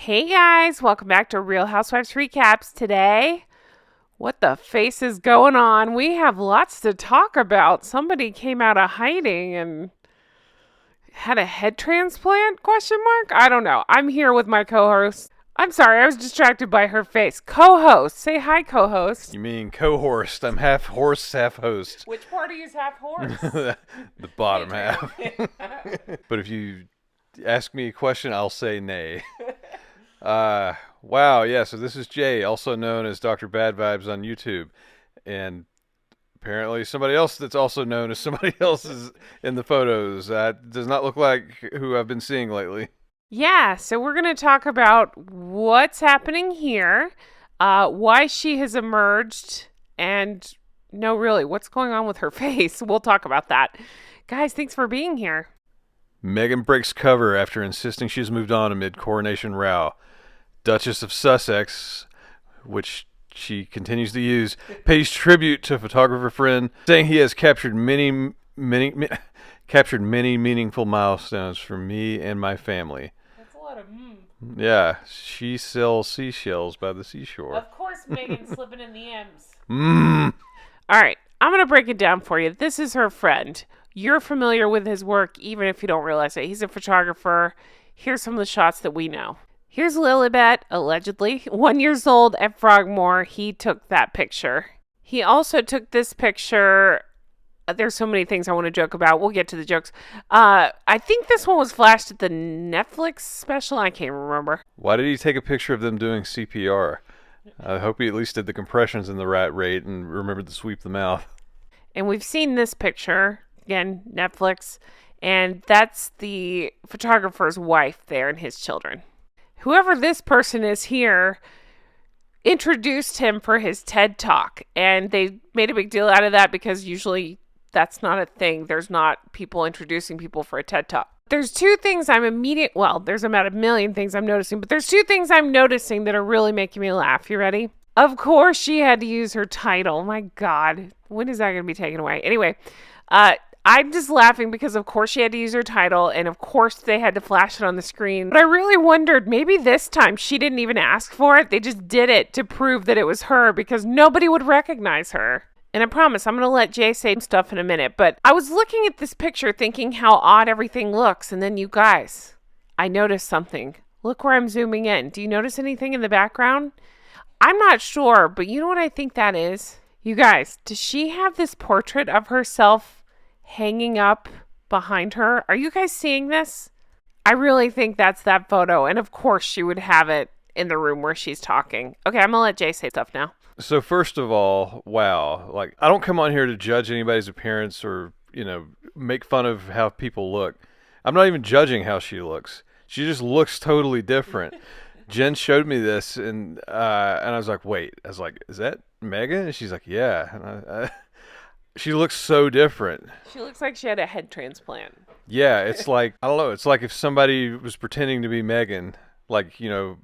Hey guys, welcome back to Real Housewives Recaps. Today, what the face is going on? We have lots to talk about. Somebody came out of hiding and had a head transplant, question mark? I don't know. I'm here with my co-host. I'm sorry, I was distracted by her face. Co-host. Say hi, co-host. You mean co-host. I'm half horse, half host. Which part is half horse? The bottom half. But if you ask me a question, I'll say nay. Wow, yeah, so this is Jay, also known as Dr. Bad Vibes on YouTube. And apparently somebody else that's also known as somebody else is in the photos. That does not look like who I've been seeing lately. Yeah, so we're going to talk about what's happening here, why she has emerged, and no, really, what's going on with her face. We'll talk about that. Guys, thanks for being here. Meghan breaks cover after insisting she's moved on amid coronation row. Duchess of Sussex, which she continues to use, pays tribute to photographer friend, saying he has captured many meaningful milestones for me and my family. That's a lot of Yeah, she sells seashells by the seashore. Of course, Meghan slipping in the M's. All right, I'm going to break it down for you. This is her friend. You're familiar with his work, even if you don't realize it. He's a photographer. Here's some of the shots that we know. Here's Lilibet, allegedly, 1 year old at Frogmore. He took that picture. He also took this picture. There's so many things I want to joke about. We'll get to the jokes. I think this one was flashed at the Netflix special. I can't remember. Why did he take a picture of them doing CPR? I hope he at least did the compressions in the right rate and remembered to sweep the mouth. And we've seen this picture, again, Netflix, and that's the photographer's wife there and his children. Whoever this person is here introduced him for his TED Talk, and they made a big deal out of that because usually that's not a thing. There's not people introducing people for a TED Talk. There's two things there's about a million things I'm noticing, but there's two things I'm noticing that are really making me laugh. You ready? Of course she had to use her title. My God, when is that going to be taken away? Anyway, I'm just laughing because, of course, she had to use her title, and of course they had to flash it on the screen. But I really wondered, maybe this time she didn't even ask for it. They just did it to prove that it was her because nobody would recognize her. And I promise, I'm going to let Jay say stuff in a minute. But I was looking at this picture thinking how odd everything looks. And then you guys, I noticed something. Look where I'm zooming in. Do you notice anything in the background? I'm not sure, but you know what I think that is? You guys, does she have this portrait of herself hanging up behind her? Are you guys seeing this? I really think that's that photo. And of course she would have it in the room where she's talking. Okay, I'm going to let Jay say stuff now. So first of all, wow, I don't come on here to judge anybody's appearance or, make fun of how people look. I'm not even judging how she looks. She just looks totally different. Jen showed me this and I was like, wait. I was like, is that Meghan? And she's like, yeah. And she looks so different. She looks like she had a head transplant. Yeah, it's like, I don't know. It's like if somebody was pretending to be Meghan, Costume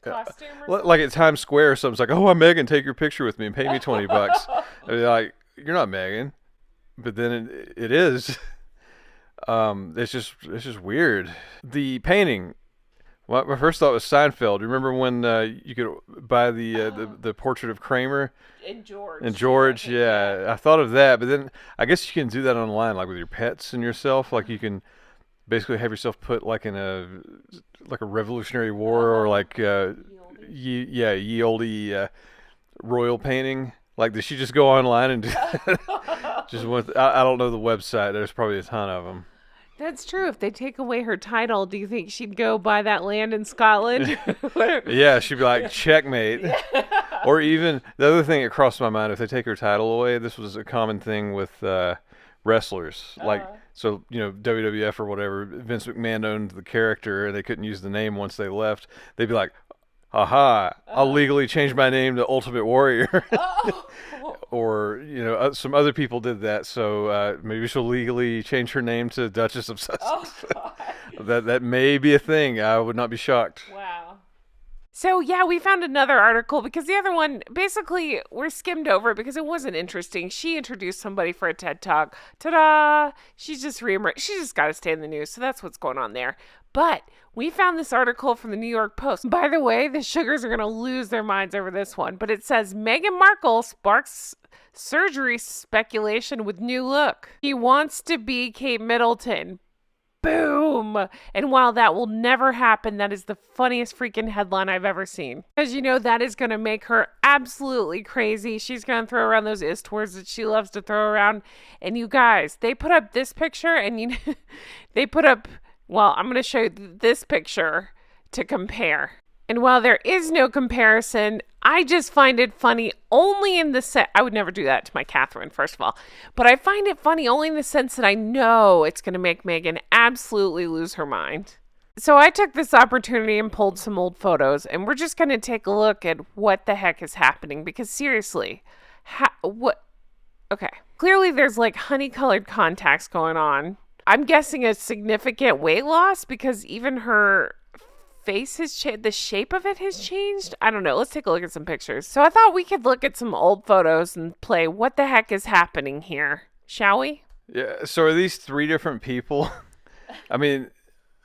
or something? like at Times Square or something. It's like, oh, I'm Meghan. Take your picture with me and pay me $20. I'd be like, you're not Meghan. But then it is. It's just weird. The painting. Well, my first thought was Seinfeld. Remember when you could buy the portrait of Kramer? And George. Yeah. I thought of that, but then I guess you can do that online, like with your pets and yourself. Like you can basically have yourself put like in a Revolutionary War or like ye olde royal painting. Like, did she just go online and do that? I don't know the website. There's probably a ton of them. That's true. If they take away her title, do you think she'd go buy that land in Scotland? Yeah, she'd be like, checkmate. Or even, the other thing that crossed my mind, if they take her title away, this was a common thing with wrestlers. So, WWF or whatever, Vince McMahon owned the character and they couldn't use the name once they left. They'd be like, aha, I'll legally change my name to Ultimate Warrior. Or, some other people did that, so maybe she'll legally change her name to Duchess of Sussex. That may be a thing. I would not be shocked. Wow. So, yeah, we found another article because the other one, basically, we're skimmed over because it wasn't interesting. She introduced somebody for a TED Talk. Ta-da! She's just got to stay in the news. So that's what's going on there. But we found this article from the New York Post. By the way, the sugars are going to lose their minds over this one. But it says, Meghan Markle sparks surgery speculation with new look. He wants to be Kate Middleton. Boom! And while that will never happen, that is the funniest freaking headline I've ever seen. Because you know that is going to make her absolutely crazy. She's going to throw around those ist words that she loves to throw around. And you guys, they put up this picture and they put up, well, I'm going to show you this picture to compare. And while there is no comparison, I just find it funny only in the sense, I would never do that to my Catherine, first of all, but I find it funny only in the sense that I know it's going to make Meghan absolutely lose her mind. So I took this opportunity and pulled some old photos, and we're just going to take a look at what the heck is happening, because seriously, okay, clearly there's like honey-colored contacts going on. I'm guessing a significant weight loss because even her face has changed, the shape of it has changed. I don't know. Let's take a look at some pictures. So I thought we could look at some old photos and play what the heck is happening here. Shall we? Yeah. So are these three different people? I mean,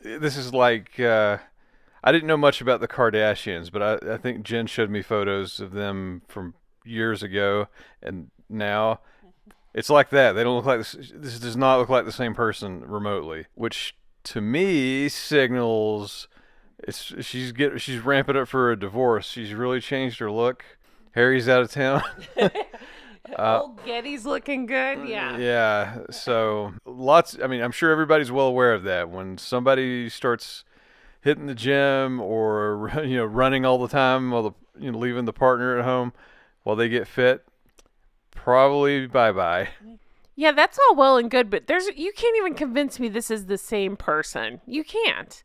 this is like I didn't know much about the Kardashians, but I think Jen showed me photos of them from years ago, and now it's like that. They don't look like this. This does not look like the same person remotely, which to me signals she's ramping up for a divorce. She's really changed her look. Harry's out of town. Old Getty's looking good. Yeah. Yeah. So lots. I mean, I'm sure everybody's well aware of that. When somebody starts hitting the gym or running all the time while leaving the partner at home while they get fit, probably bye bye. Yeah, that's all well and good, but you can't even convince me this is the same person. You can't.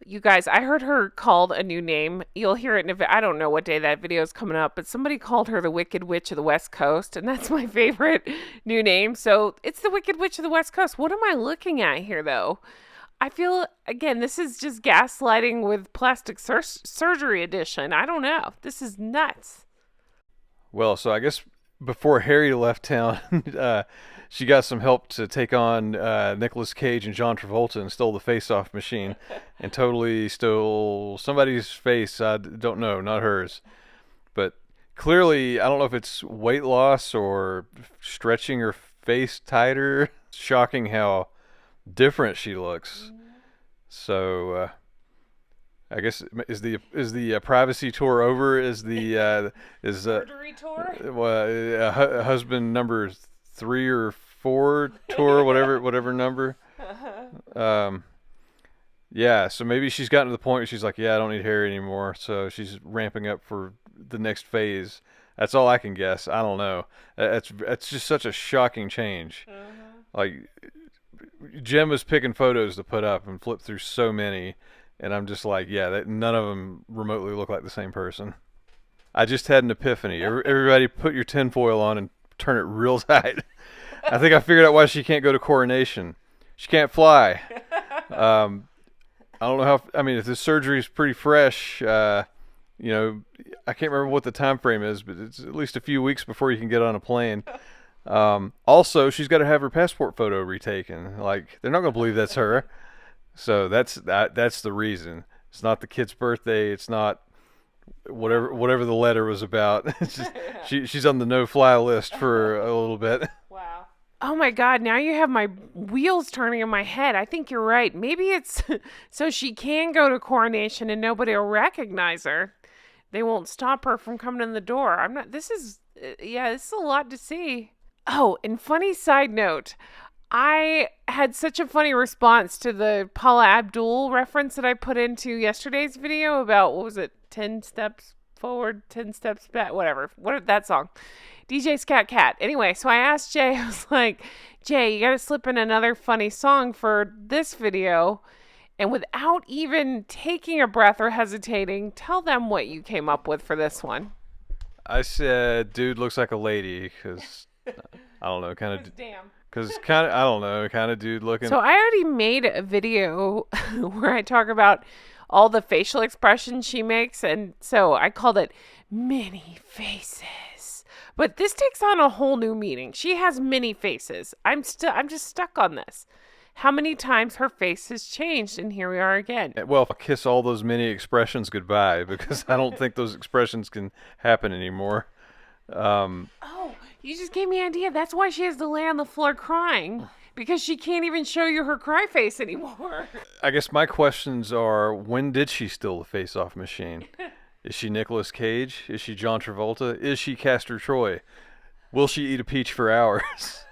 You guys, I heard her called a new name. You'll hear it I don't know what day that video is coming up, but somebody called her the Wicked Witch of the West Coast, and that's my favorite new name. So it's the Wicked Witch of the West Coast. What am I looking at here, though? I feel, again, this is just gaslighting with plastic surgery edition. I don't know. This is nuts. Well, so I guess before Harry left town, she got some help to take on Nicolas Cage and John Travolta and stole the face-off machine and totally stole somebody's face. I don't know, not hers. But clearly, I don't know if it's weight loss or stretching her face tighter. It's shocking how different she looks. So I guess is the privacy tour over? Is the surgery tour? Husband number 3 or 4 tour, whatever number. Yeah. So maybe she's gotten to the point where she's like, yeah, I don't need Harry anymore. So she's ramping up for the next phase. That's all I can guess. I don't know. That's just such a shocking change. Like Jem was picking photos to put up and flip through so many. And I'm just like, yeah, none of them remotely look like the same person. I just had an epiphany. Everybody put your tinfoil on and turn it real tight. I think I figured out why she can't go to coronation. She can't fly. I don't know how, I mean, if the surgery is pretty fresh, I can't remember what the time frame is, but it's at least a few weeks before you can get on a plane. Also, she's got to have her passport photo retaken. Like, they're not going to believe that's her. So that's the reason. It's not the kid's birthday. It's not whatever the letter was about. It's just, she's on the no-fly list for a little bit. Wow. Oh my God, now you have my wheels turning in my head. I think you're right. Maybe it's so she can go to coronation and nobody will recognize her. They won't stop her from coming in the door. This is a lot to see. Oh, and funny side note, I had such a funny response to the Paula Abdul reference that I put into yesterday's video about, what was it, 10 steps forward, 10 steps back, whatever that song. DJ Scat Cat. Anyway, so I asked Jay, I was like, Jay, you got to slip in another funny song for this video. And without even taking a breath or hesitating, tell them what you came up with for this one. I said, dude looks like a lady, because, I don't know, kind of... Damn. Because kind of dude looking. So I already made a video where I talk about all the facial expressions she makes. And so I called it many faces. But this takes on a whole new meaning. She has many faces. I'm just stuck on this. How many times her face has changed, and here we are again. Well, kiss all those many expressions goodbye, because I don't think those expressions can happen anymore. Oh, you just gave me an idea. That's why she has to lay on the floor crying, because she can't even show you her cry face anymore. I guess my questions are, when did she steal the face-off machine? Is she Nicolas Cage? Is she John Travolta? Is she Castor Troy? Will she eat a peach for hours?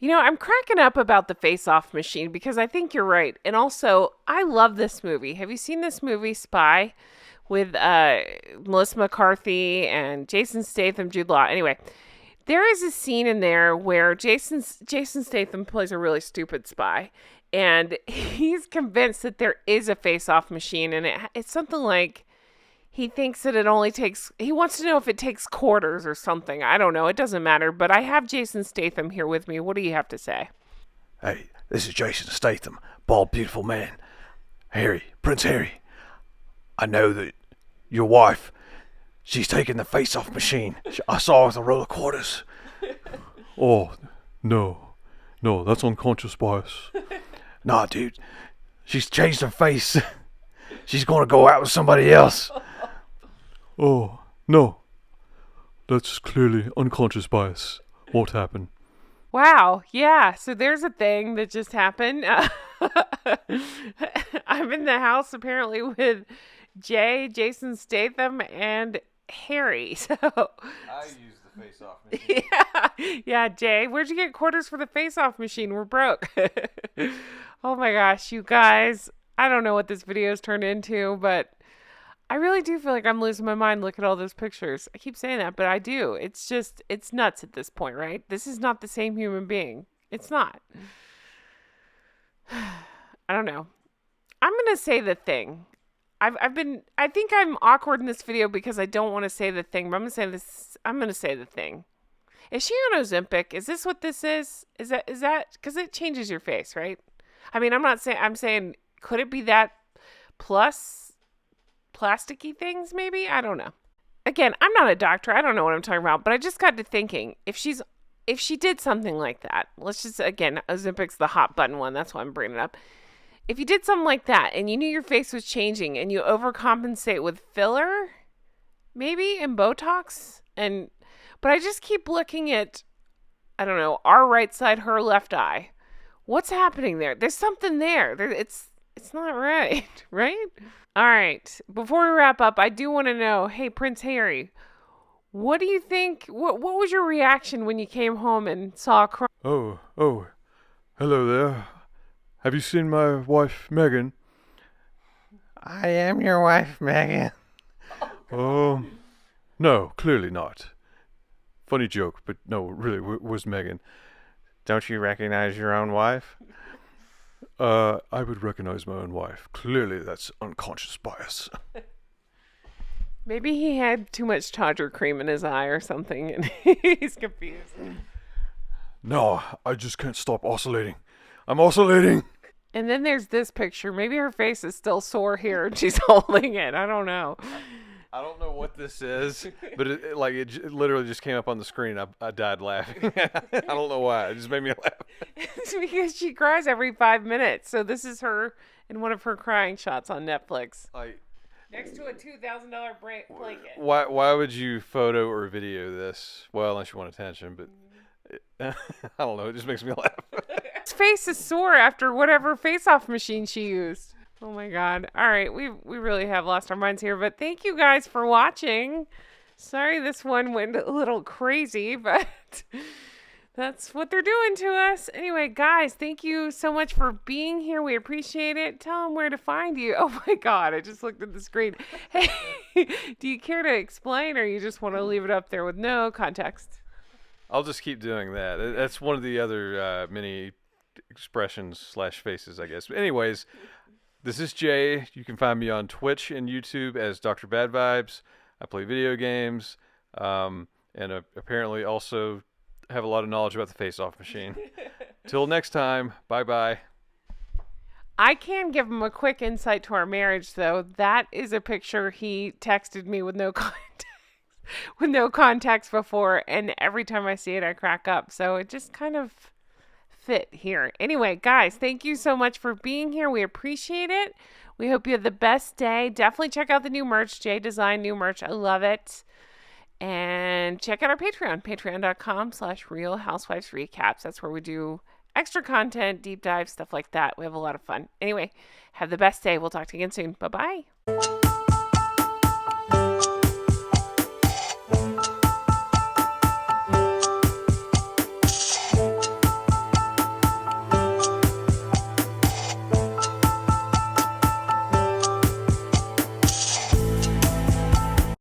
You know, I'm cracking up about the face-off machine because I think you're right. And also, I love this movie. Have you seen this movie, Spy, with Melissa McCarthy and Jason Statham, Jude Law? Anyway, there is a scene in there where Jason Statham plays a really stupid spy, and he's convinced that there is a face-off machine, and it's something like he thinks that he wants to know if it takes quarters or something. I don't know. It doesn't matter. But I have Jason Statham here with me. What do you have to say? Hey, this is Jason Statham, bald, beautiful man. Prince Harry. I know that your wife, she's taking the face-off machine. I saw her with a roll of quarters. Oh, no, that's unconscious bias. Nah, dude, she's changed her face. She's gonna go out with somebody else. Oh, no, that's clearly unconscious bias. What happened? Wow. Yeah. So there's a thing that just happened. I'm in the house apparently with Jason Statham, and Harry. So I use the face-off machine. yeah, Jay. Where'd you get quarters for the face-off machine? We're broke. Oh my gosh, you guys. I don't know what this video's turned into, but I really do feel like I'm losing my mind. Look at all those pictures. I keep saying that, but I do. It's nuts at this point, right? This is not the same human being. It's not. I don't know. I'm going to say the thing. I think I'm awkward in this video because I don't want to say the thing, but I'm going to say the thing. Is she on Ozempic? Is this what this is? Is that, because it changes your face, right? I mean, I'm saying, could it be that plus plasticky things maybe? I don't know. Again, I'm not a doctor. I don't know what I'm talking about, but I just got to thinking, if she did something like that, let's just, again, Ozempic's the hot button one. That's why I'm bringing it up. If you did something like that and you knew your face was changing and you overcompensate with filler, maybe, and Botox, but I just keep looking at, I don't know, our right side, her left eye. What's happening there? There's something there. It's not right, right? All right. Before we wrap up, I do want to know, hey, Prince Harry, what do you think? What was your reaction when you came home and saw a crime? Oh, hello there. Have you seen my wife, Meghan? I am your wife, Meghan. Oh, no, clearly not. Funny joke, but no, really, was Meghan. Don't you recognize your own wife? I would recognize my own wife. Clearly, that's unconscious bias. Maybe he had too much Todger cream in his eye or something, and he's confused. No, I just can't stop oscillating. I'm oscillating. And then there's this picture. Maybe her face is still sore here, and she's holding it. I don't know. I don't know what this is, but it literally just came up on the screen. I died laughing. I don't know why. It just made me laugh. It's because she cries every 5 minutes. So this is her in one of her crying shots on Netflix. Next to a $2,000 blanket. Why would you photo or video this? Well, unless you want attention, but I don't know. It just makes me laugh. His face is sore after whatever face-off machine she used. Oh my God. All right. We really have lost our minds here, but thank you guys for watching. Sorry this one went a little crazy, but that's what they're doing to us. Anyway, guys, thank you so much for being here. We appreciate it. Tell them where to find you. Oh my God. I just looked at the screen. Hey, do you care to explain, or you just want to leave it up there with no context? I'll just keep doing that. That's one of the other many expressions / faces, I guess. But anyways, this is Jay. You can find me on Twitch and YouTube as Dr. Bad Vibes. I play video games, and apparently also have a lot of knowledge about the face-off machine. Till next time, bye-bye. I can give him a quick insight to our marriage, though. That is a picture he texted me with no context, with no context before, and every time I see it, I crack up. So it just kind of fit here. Anyway, guys, thank you so much for being here. We appreciate it. We hope you have the best day. Definitely check out the new merch, J Design new merch. I love it. And check out our Patreon, patreon.com/Real Housewives Recaps. That's where we do extra content, deep dive, stuff like that. We have a lot of fun. Anyway, have the best day. We'll talk to you again soon. Bye-bye.